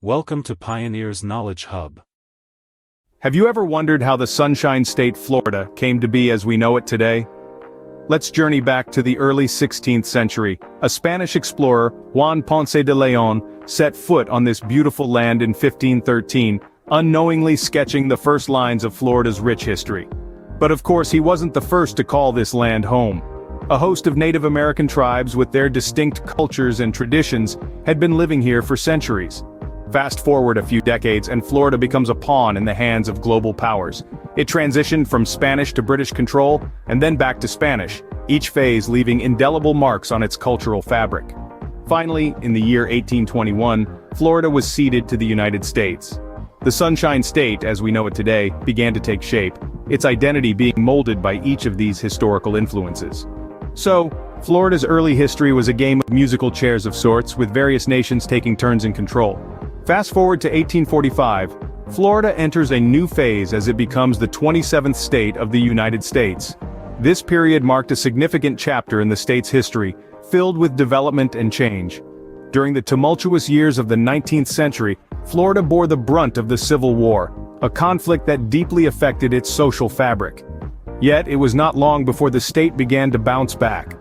Welcome to Pioneer's Knowledge Hub. Have you ever wondered how the Sunshine State, Florida, came to be as we know it today? Let's journey back to the early 16th century. A Spanish explorer, Juan Ponce de León, set foot on this beautiful land in 1513, unknowingly sketching the first lines of Florida's rich history. But of course he wasn't the first to call this land home. A host of Native American tribes with their distinct cultures and traditions had been living here for centuries. Fast forward a few decades and Florida becomes a pawn in the hands of global powers. It transitioned from Spanish to British control, and then back to Spanish, each phase leaving indelible marks on its cultural fabric. Finally, in the year 1821, Florida was ceded to the United States. The Sunshine State, as we know it today, began to take shape, its identity being molded by each of these historical influences. So, Florida's early history was a game of musical chairs of sorts, with various nations taking turns in control. Fast forward to 1845, Florida enters a new phase as it becomes the 27th state of the United States. This period marked a significant chapter in the state's history, filled with development and change. During the tumultuous years of the 19th century, Florida bore the brunt of the Civil War, a conflict that deeply affected its social fabric. Yet it was not long before the state began to bounce back.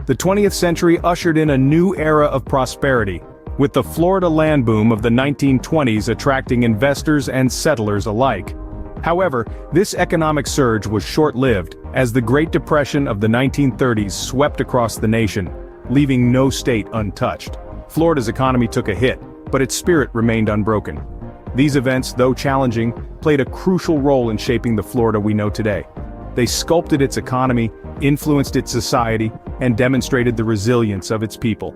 The 20th century ushered in a new era of prosperity, with the Florida land boom of the 1920s attracting investors and settlers alike. However, this economic surge was short-lived, as the Great Depression of the 1930s swept across the nation, leaving no state untouched. Florida's economy took a hit, but its spirit remained unbroken. These events, though challenging, played a crucial role in shaping the Florida we know today. They sculpted its economy, influenced its society, and demonstrated the resilience of its people.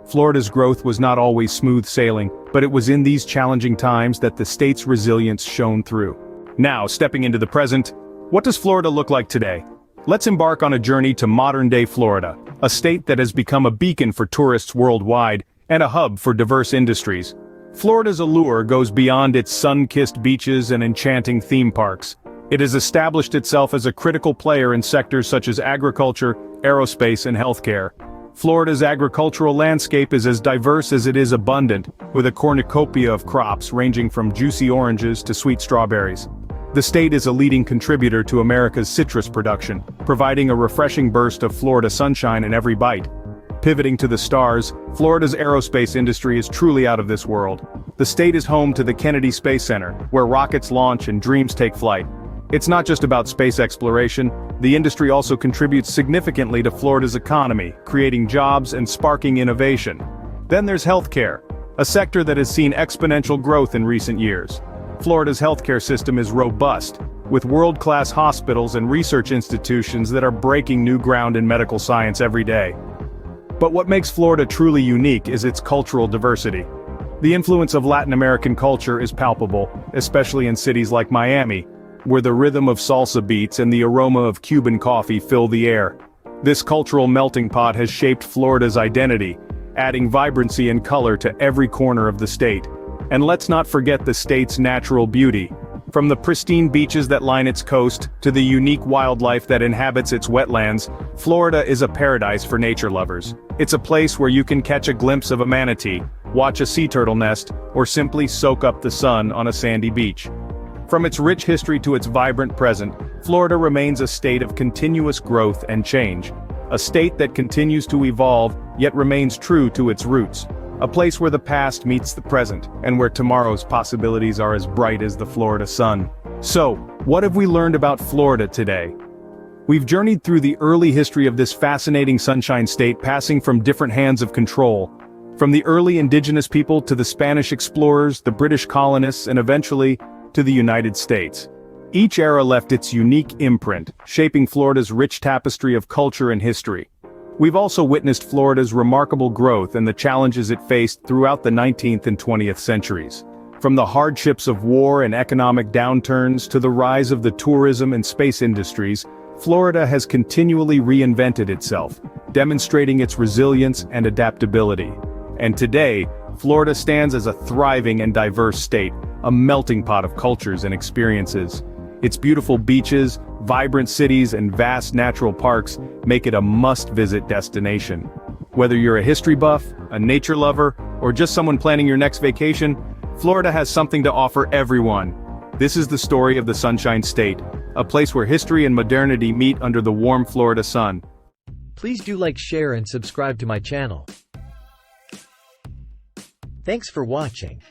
Florida's growth was not always smooth sailing, but it was in these challenging times that the state's resilience shone through. Now, stepping into the present, what does Florida look like today? Let's embark on a journey to modern-day Florida, a state that has become a beacon for tourists worldwide, and a hub for diverse industries. Florida's allure goes beyond its sun-kissed beaches and enchanting theme parks. It has established itself as a critical player in sectors such as agriculture, aerospace, and healthcare. Florida's agricultural landscape is as diverse as it is abundant, with a cornucopia of crops ranging from juicy oranges to sweet strawberries. The state is a leading contributor to America's citrus production, providing a refreshing burst of Florida sunshine in every bite. Pivoting to the stars, Florida's aerospace industry is truly out of this world. The state is home to the Kennedy Space Center, where rockets launch and dreams take flight. It's not just about space exploration, the industry also contributes significantly to Florida's economy, creating jobs and sparking innovation. Then there's healthcare, a sector that has seen exponential growth in recent years. Florida's healthcare system is robust, with world-class hospitals and research institutions that are breaking new ground in medical science every day. But what makes Florida truly unique is its cultural diversity. The influence of Latin American culture is palpable, especially in cities like Miami, where the rhythm of salsa beats and the aroma of Cuban coffee fill the air. This cultural melting pot has shaped Florida's identity, adding vibrancy and color to every corner of the state. And let's not forget the state's natural beauty. From the pristine beaches that line its coast, to the unique wildlife that inhabits its wetlands, Florida is a paradise for nature lovers. It's a place where you can catch a glimpse of a manatee, watch a sea turtle nest, or simply soak up the sun on a sandy beach. From its rich history to its vibrant present, Florida remains a state of continuous growth and change. A state that continues to evolve, yet remains true to its roots. A place where the past meets the present, and where tomorrow's possibilities are as bright as the Florida sun. So, what have we learned about Florida today? We've journeyed through the early history of this fascinating Sunshine State, passing from different hands of control. From the early indigenous people to the Spanish explorers, the British colonists, and eventually, to the United States. Each era left its unique imprint, shaping Florida's rich tapestry of culture and history. We've also witnessed Florida's remarkable growth and the challenges it faced throughout the 19th and 20th centuries. From the hardships of war and economic downturns to the rise of the tourism and space industries, Florida has continually reinvented itself, demonstrating its resilience and adaptability. And today, Florida stands as a thriving and diverse state, a melting pot of cultures and experiences. Its beautiful beaches, vibrant cities, and vast natural parks make it a must-visit destination. Whether you're a history buff, a nature lover, or just someone planning your next vacation, Florida has something to offer everyone. This is the story of the Sunshine State, a place where history and modernity meet under the warm Florida sun. Please do like, share and subscribe to my channel. Thanks for watching.